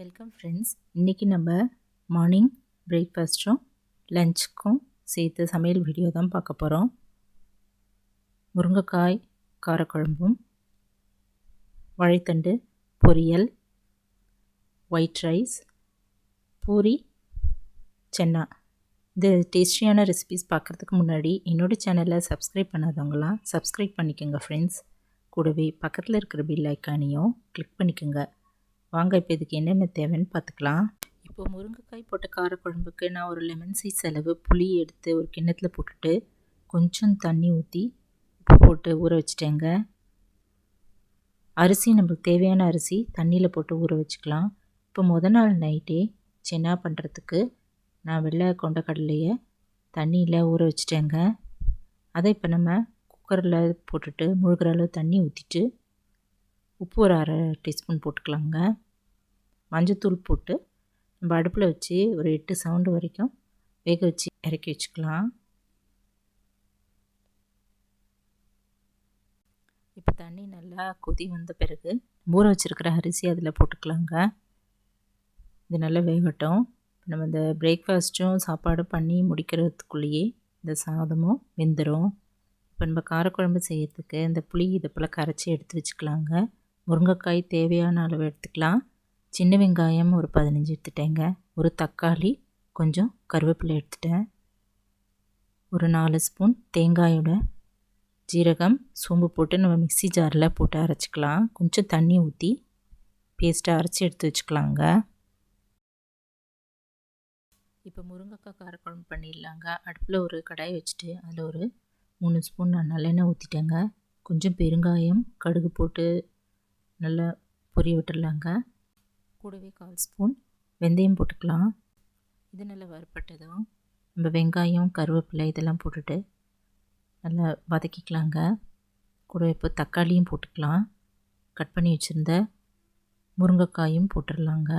Welcome friends. இன்றைக்கி நம்ம morning பிரேக்ஃபாஸ்ட்டும் லஞ்சுக்கும் சேர்த்து சமையல் வீடியோ தான் பார்க்க போகிறோம். முருங்கைக்காய் காரக்குழம்பும், வாழைத்தண்டு பொரியல், ஒயிட் ரைஸ், பூரி, சன்னா. இந்த டேஸ்டியான ரெசிபிஸ் பார்க்குறதுக்கு முன்னாடி என்னோடய சேனலை சப்ஸ்கிரைப் பண்ணாதவங்களாம் சப்ஸ்கிரைப் பண்ணிக்கோங்க ஃப்ரெண்ட்ஸ். கூடவே பக்கத்தில் இருக்கிற பெல் ஐக்கானையும் கிளிக் பண்ணிக்கோங்க. வாங்க இப்போ இதுக்கு என்னென்ன தேவைன்னு பார்த்துக்கலாம். இப்போது முருங்கைக்காய் போட்ட காரக்குழம்புக்கு நான் ஒரு லெமன் சைஸ் அளவு புளி எடுத்து ஒரு கிண்ணத்தில் போட்டுட்டு கொஞ்சம் தண்ணி ஊற்றி உப்பு போட்டு ஊற வச்சுட்டேங்க. அரிசி நம்மளுக்கு தேவையான அரிசி தண்ணியில் போட்டு ஊற வச்சுக்கலாம். இப்போ நாள் நைட்டே சென்னா பண்ணுறதுக்கு நான் வெள்ளை கொண்டக்கடலையை தண்ணியில் ஊற வச்சுட்டேங்க. அதை இப்போ நம்ம குக்கரில் போட்டுட்டு முழுகிற அளவு தண்ணி ஊற்றிட்டு உப்பு ஒரு அரை டீஸ்பூன் போட்டுக்கலாங்க. மஞ்சத்தூள் போட்டு நம்ம அடுப்பில் வச்சு ஒரு 8 சவுண்டு வரைக்கும் வேக வச்சு இறக்கி வச்சுக்கலாம். இப்போ தண்ணி நல்லா கொதி வந்த பிறகு ஊற வச்சுருக்கிற அரிசி அதில் போட்டுக்கலாங்க. இது நல்லா வேகட்டும். நம்ம இந்த பிரேக்ஃபாஸ்ட்டும் சாப்பாடு பண்ணி முடிக்கிறதுக்குள்ளேயே இந்த சாதமும் வெந்துடும். இப்போ நம்ம காரக்குழம்பு செய்யறதுக்கு இந்த புளி இதை போல் கரைச்சி எடுத்து வச்சுக்கலாங்க. முருங்கைக்காய் தேவையான அளவு எடுத்துக்கலாம். சின்ன வெங்காயம் ஒரு 15 எடுத்துட்டேங்க. ஒரு தக்காளி, கொஞ்சம் கருவேப்பிலை எடுத்துட்டேன். ஒரு 4 ஸ்பூன் தேங்காயோட ஜீரகம், சோம்பு போட்டு நம்ம மிக்ஸி ஜாரில் போட்டு அரைச்சிக்கலாம். கொஞ்சம் தண்ணி ஊற்றி பேஸ்ட்டாக அரைச்சி எடுத்து வச்சுக்கலாங்க. இப்போ முருங்கைக்காய் காரக்குழம்பு பண்ணிடலாங்க. அடுப்பில் ஒரு கடாய் வச்சுட்டு அதில் ஒரு 3 ஸ்பூன் நான் நல்லெண்ணெய் ஊற்றிட்டேங்க. கொஞ்சம் பெருங்காயம், கடுகு போட்டு நல்லா பொரிய விட்டுடலாங்க. கூடவே 1/4 ஸ்பூன் வெந்தயம் போட்டுக்கலாம். இது நல்லா வறுப்பட்டதும் நம்ம வெங்காயம், கருவேப்பிலை இதெல்லாம் போட்டுட்டு நல்லா வதக்கிக்கலாங்க. கூட இப்போ தக்காளியும் போட்டுக்கலாம். கட் பண்ணி வச்சுருந்த முருங்கைக்காயும் போட்டுடலாங்க.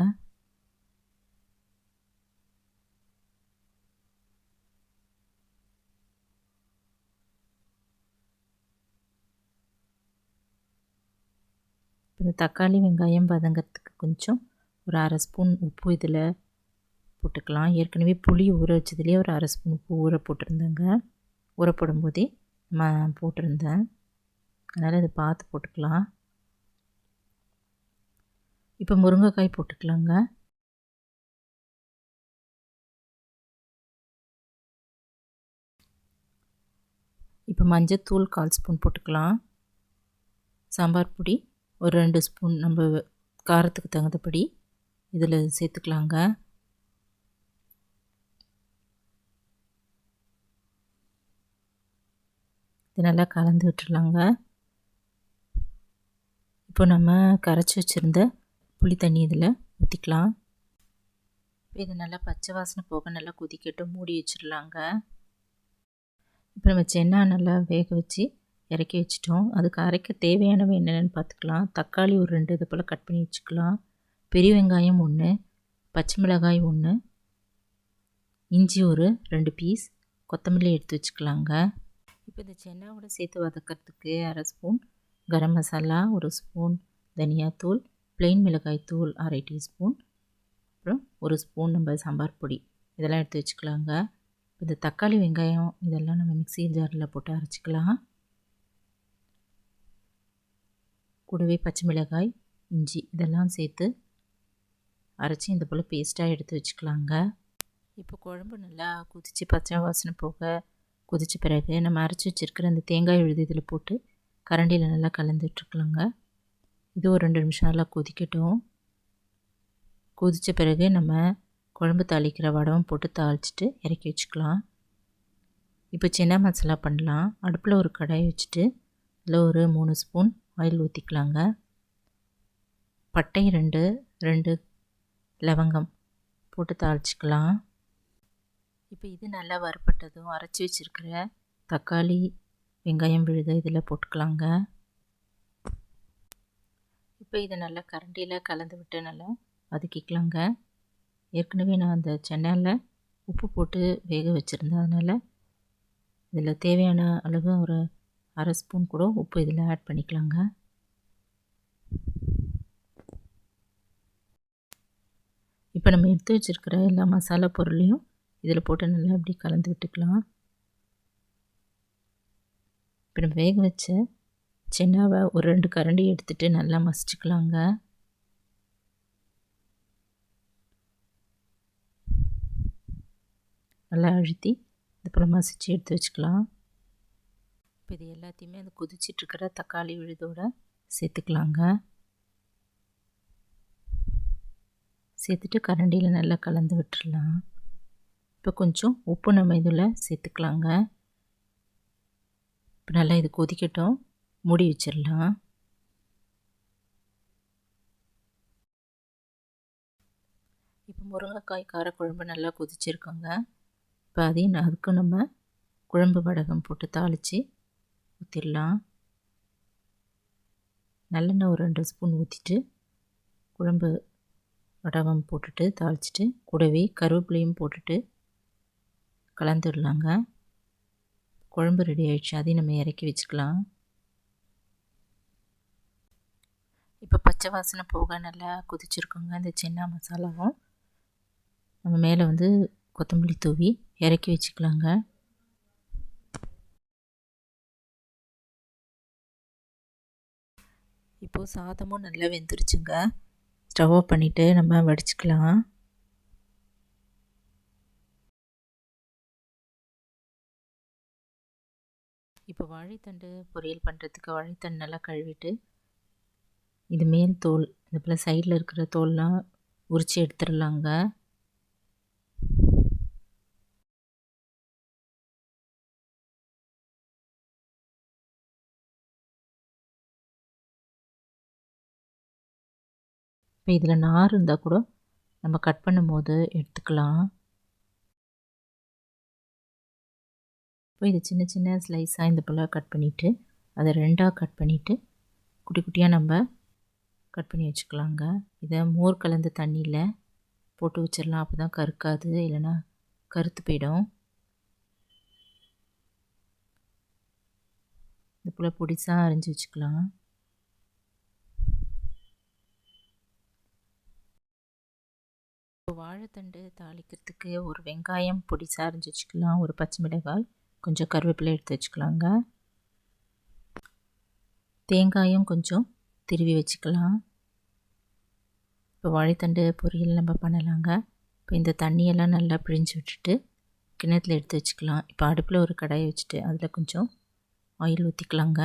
இந்த தக்காளி வெங்காயம் வதங்கிறதுக்கு கொஞ்சம் ஒரு அரை ஸ்பூன் உப்பு இதில் போட்டுக்கலாம். ஏற்கனவே புளி ஊற வச்சதுலேயே ஒரு அரை ஸ்பூன் உப்பு ஊற போட்டிருந்தேங்க. ஊற போடும்போதே நான் போட்டிருந்தேன், அதனால் இதை பார்த்து போட்டுக்கலாம். இப்போ முருங்கைக்காய் போட்டுக்கலாங்க. இப்போ மஞ்சத்தூள் 1/4 ஸ்பூன் போட்டுக்கலாம். சாம்பார் பொடி ஒரு 2 ஸ்பூன் நம்ம காரத்துக்கு தகுந்தபடி இதில் சேர்த்துக்கலாங்க. இது நல்லா கலந்து விட்டுடலாங்க. இப்போ நம்ம கரைச்சி வச்சுருந்த புளி தண்ணி இதில் ஊற்றிக்கலாம். இது நல்லா பச்சை வாசனை போக நல்லா கொதிக்கட்டு மூடி வச்சிடலாங்க. இப்போ நம்ம சென்னா நல்லா வேக வச்சு இறக்கி வச்சிட்டோம். அதுக்கு அரைக்க தேவையானவை என்னென்னு பார்த்துக்கலாம். தக்காளி ஒரு 2 இது போல் கட் பண்ணி வச்சுக்கலாம். பெரிய வெங்காயம் 1, பச்சை மிளகாய் 1, இஞ்சி ஒரு 2 பீஸ், கொத்தமல்லி எடுத்து வச்சுக்கலாங்க. இப்போ இந்த சென்னாவோட சேர்த்து வதக்கிறதுக்கு அரை ஸ்பூன் கரம் மசாலா, ஒரு ஸ்பூன் தனியாத்தூள், பிளெயின் மிளகாய் தூள் அரை டீஸ்பூன், அப்புறம் ஒரு ஸ்பூன் நம்ம சாம்பார் பொடி இதெல்லாம் எடுத்து வச்சுக்கலாங்க. இந்த தக்காளி வெங்காயம் இதெல்லாம் நம்ம மிக்ஸி ஜாரில் போட்டு அரைச்சிக்கலாம். கூடவே பச்சை மிளகாய், இஞ்சி இதெல்லாம் சேர்த்து அரைச்சி இந்த போல் பேஸ்ட்டாக எடுத்து வச்சுக்கலாங்க. இப்போ குழம்பு நல்லா கொதித்து பச்சை வாசனை போக கொதித்த பிறகு நம்ம அரைச்சி வச்சுருக்கிற அந்த தேங்காய் விழுது இதில் போட்டு கரண்டியில் நல்லா கலந்துட்டுருக்கலாங்க. இது ஒரு 2 நிமிஷம் நல்லா கொதிக்கட்டும். கொதித்த பிறகு நம்ம குழம்பு தாளிக்கிற வடகம் போட்டு தாளிச்சிட்டு இறக்கி வச்சுக்கலாம். இப்போ சின்ன மசாலா பண்ணலாம். அடுப்பில் ஒரு கடாய் வச்சுட்டு அதில் ஒரு 3 ஸ்பூன் ஆயில் ஊற்றிக்கலாங்க. பட்டை 2 லவங்கம் போட்டு தாளிச்சிக்கலாம். இப்போ இது நல்லா வறுப்பட்டதும் அரைச்சி வச்சுருக்கிற தக்காளி வெங்காயம் விழுது இதில் போட்டுக்கலாங்க. இப்போ இதை நல்லா கரண்டியில் கலந்து விட்டு நல்லா வதக்கிக்கலாங்க. ஏற்கனவே நான் அந்த சென்னாவில் உப்பு போட்டு வேக வச்சுருந்தேன், அதனால் இதில் தேவையான அளவு ஒரு அரை ஸ்பூன் கூட உப்பு இதில் ஆட் பண்ணிக்கலாங்க. இப்போ நம்ம எடுத்து வச்சுருக்கிற எல்லா மசாலா பொருளையும் இதில் போட்டு நல்லா அப்படி கலந்து விட்டுக்கலாம். இப்போ நம்ம வேக வச்ச சென்னாவை ஒரு 2 கரண்டி எடுத்துகிட்டு நல்லா மசிச்சுக்கலாங்க. நல்லா அழுத்தி இது போல் மசிச்சு எடுத்து வச்சுக்கலாம். இப்போ இது எல்லாத்தையுமே அந்த கொதிச்சிட்ருக்கிற தக்காளி விழுதோடு சேர்த்துக்கலாங்க. சேர்த்துட்டு கரண்டியில் நல்லா கலந்து விட்டுடலாம். இப்போ கொஞ்சம் உப்பு நம்ம இதில் சேர்த்துக்கலாங்க. இப்போ நல்லா இது கொதிக்கட்டும், மூடி வச்சிடலாம். இப்போ முருங்கைக்காய் காரக்குழம்பு நல்லா கொதிச்சிருக்கோங்க. இப்போ அதையும் அதுக்கும் நம்ம குழம்பு வடகம் போட்டு தாளித்து ஊற்றிடலாம். நல்லெண்ணெய் ஒரு 2 ஸ்பூன் ஊற்றிட்டு குழம்பு வடகம் போட்டுட்டு தாளிச்சிட்டு கூடவே கருவேப்பிலையும் போட்டுட்டு கலந்துடலாங்க. குழம்பு ரெடி ஆகிடுச்சு, அதையும் நம்ம இறக்கி வச்சுக்கலாம். இப்போ பச்சை வாசனை போக நல்லா கொதிச்சிருக்கோங்க. இந்த சென்னா மசாலாவும் நம்ம மேலே வந்து கொத்தமல்லி தூவி இறக்கி வச்சுக்கலாங்க. இப்போது சாதமும் நல்லா வெந்துருச்சுங்க. ஸ்டவ் ஆஃப் பண்ணிவிட்டு நம்ம வடிச்சுக்கலாம். இப்போ வாழைத்தண்டு பொரியல் பண்ணுறதுக்கு வாழைத்தண்டு நல்லா கழுவிட்டு இது மேல் தோல் இது போல் சைடில் இருக்கிற தோல்லாம் உரித்து எடுத்துடலாங்க. இப்போ இதில் நார் இருந்தால் கூட நம்ம கட் பண்ணும்போது எடுத்துக்கலாம். இப்போ இது சின்ன சின்ன ஸ்லைஸாக இந்த போல் கட் பண்ணிவிட்டு அதை 2ஆக கட் பண்ணிவிட்டு குட்டி குட்டியாக நம்ம கட் பண்ணி வச்சுக்கலாங்க. இதை மோர் கலந்த தண்ணியில் போட்டு வச்சிடலாம். அப்போ தான் கருக்காது, இல்லைன்னா கருத்து போயிடும். இது போல் பொடிசாக அரிஞ்சு வச்சுக்கலாம். வாழைத்தண்டு தாளிக்கிறதுக்கு ஒரு வெங்காயம் பொடிசாக அரிஞ்சு வச்சுக்கலாம், ஒரு பச்சை மிளகாய், கொஞ்சம் கருவேப்பிலை எடுத்து வச்சுக்கலாங்க. தேங்காயும் கொஞ்சம் திருவி வச்சுக்கலாம். இப்போ வாழைத்தண்டு பொரியல் நம்ம பண்ணலாங்க. இப்போ இந்த தண்ணியெல்லாம் நல்லா பிழிஞ்சு விட்டுட்டு கிணத்துல எடுத்து வச்சுக்கலாம். இப்போ அடுப்பில் ஒரு கடாயை வச்சுட்டு அதில் கொஞ்சம் ஆயில் ஊற்றிக்கலாங்க.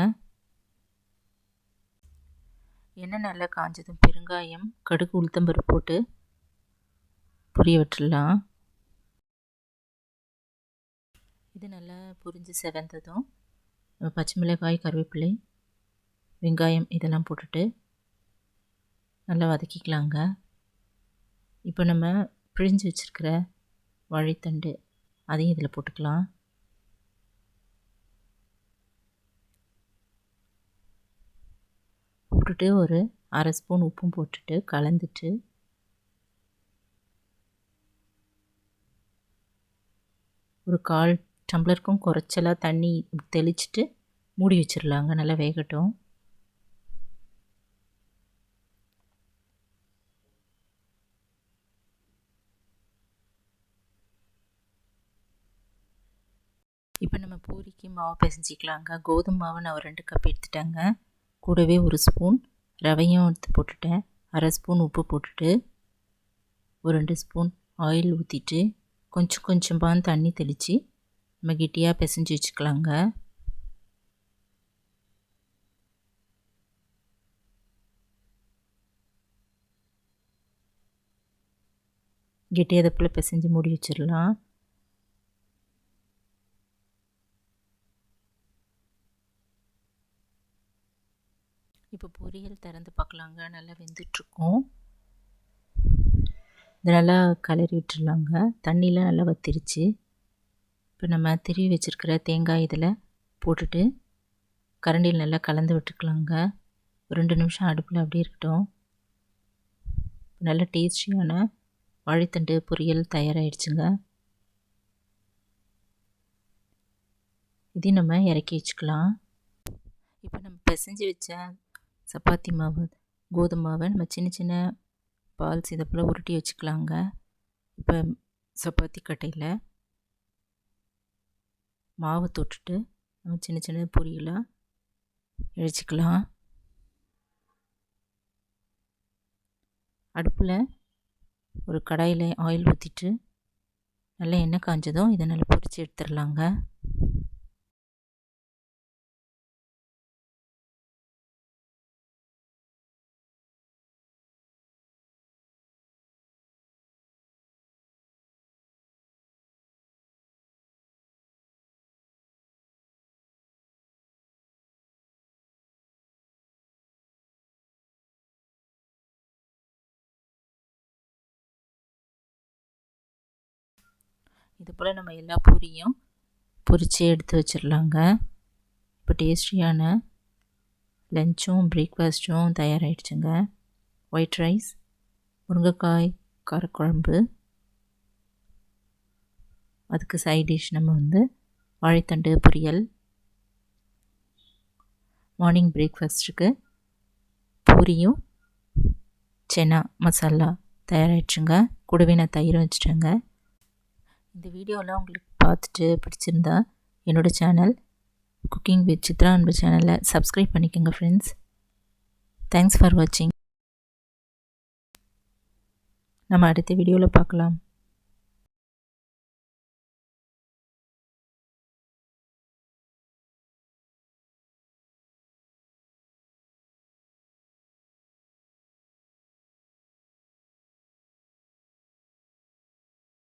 எண்ணெய் நல்லா காஞ்சதும் பெருங்காயம், கடுகு, உளுத்தம்பருப்பு போட்டு பொரிய விட்டுடலாம். இது நல்லா பொரிஞ்சு செவந்ததும் பச்சை மிளகாய், கருவேப்பிலை, வெங்காயம் இதெல்லாம் போட்டுட்டு நல்லா வதக்கிக்கலாங்க. இப்போ நம்ம பிழிஞ்சு வச்சுருக்கிற வாழைத்தண்டு அதையும் இதில் போட்டுக்கலாம். போட்டுட்டு ஒரு 1/2 ஸ்பூன் உப்பும் போட்டுட்டு கலந்துட்டு ஒரு 1/4 டம்ளருக்கும் குறைச்சலாக தண்ணி தெளிச்சிட்டு மூடி வச்சிடலாங்க. நல்லா வேகட்டும். இப்போ நம்ம பூரிக்கு மாவு பிசைஞ்சிக்கலாங்க. கோதுமை மாவு நான் ஒரு 2 கப் எடுத்துட்டேங்க. கூடவே 1 ஸ்பூன் ரவையும் எடுத்து போட்டுட்டேன். 1/2 ஸ்பூன் உப்பு போட்டுட்டு ஒரு 2 ஸ்பூன் ஆயில் ஊற்றிட்டு கொஞ்சம் கொஞ்சமாக தண்ணி தெளித்து நம்ம கெட்டியாக பிசைஞ்சு வச்சுக்கலாங்க. கெட்டியாக அதை போல் பிசைஞ்சு மூடி வச்சிடலாம். இப்போ பொரியல் திறந்து பார்க்கலாங்க. நல்லா வெந்துட்டுருக்கும். இதை நல்லா கிளறி விட்டுடலாங்க. தண்ணியெலாம் நல்லா வத்திருச்சு. இப்போ நம்ம திருவி வச்சுருக்கிற தேங்காய் இதில் போட்டுட்டு கரண்டியில் நல்லா கலந்து விட்டுக்கலாங்க. ஒரு 2 நிமிஷம் அடுப்பில் அப்படியே இருக்கட்டும். நல்ல டேஸ்டியான வாழைத்தண்டு பொரியல் தயாராகிடுச்சுங்க. இதையும் நம்ம இறக்கி வச்சுக்கலாம். இப்போ நம்ம பிசைஞ்சு வச்ச சப்பாத்தி மாவு, கோதுமை மாவை நம்ம சின்ன சின்ன பால்ஸ் இதை போல் உருட்டி வச்சுக்கலாங்க. இப்போ சப்பாத்தி கட்டையில் மாவு தொட்டுட்டு நம்ம சின்ன சின்ன பொரியலாக இழைச்சிக்கலாம். அடுப்பில் ஒரு கடாயில் ஆயில் ஊற்றிட்டு நல்லா எண்ணெய் காஞ்சதும் இதை நல்லா பொரித்து எடுத்துடலாங்க. இது போல் நம்ம எல்லா பூரியும் பொரித்து எடுத்து வச்சிடலாங்க. இப்போ டேஸ்டியான லஞ்சும் பிரேக்ஃபாஸ்ட்டும் தயாராகிடுச்சுங்க. ஒயிட் ரைஸ், முருங்கைக்காய் காரக்குழம்பு, அதுக்கு சைட் டிஷ் நம்ம வாழைத்தண்டு பொரியல். மார்னிங் பிரேக்ஃபாஸ்ட்டுக்கு பூரியும் channa மசாலா தயாராகிடுச்சுங்க. கூடவே நான் தயிரும் வச்சுட்டேங்க. இந்த வீடியோலாம் உங்களுக்கு பார்த்துட்டு பிடிச்சிருந்தா என்னோடய சேனல் குக்கிங் வித் சித்ரா அன்பு சேனலை சப்ஸ்கிரைப் பண்ணிக்கோங்க ஃப்ரெண்ட்ஸ். தேங்க்ஸ் ஃபார் வாட்சிங். நம்ம அடுத்த வீடியோவில் பார்க்கலாம்.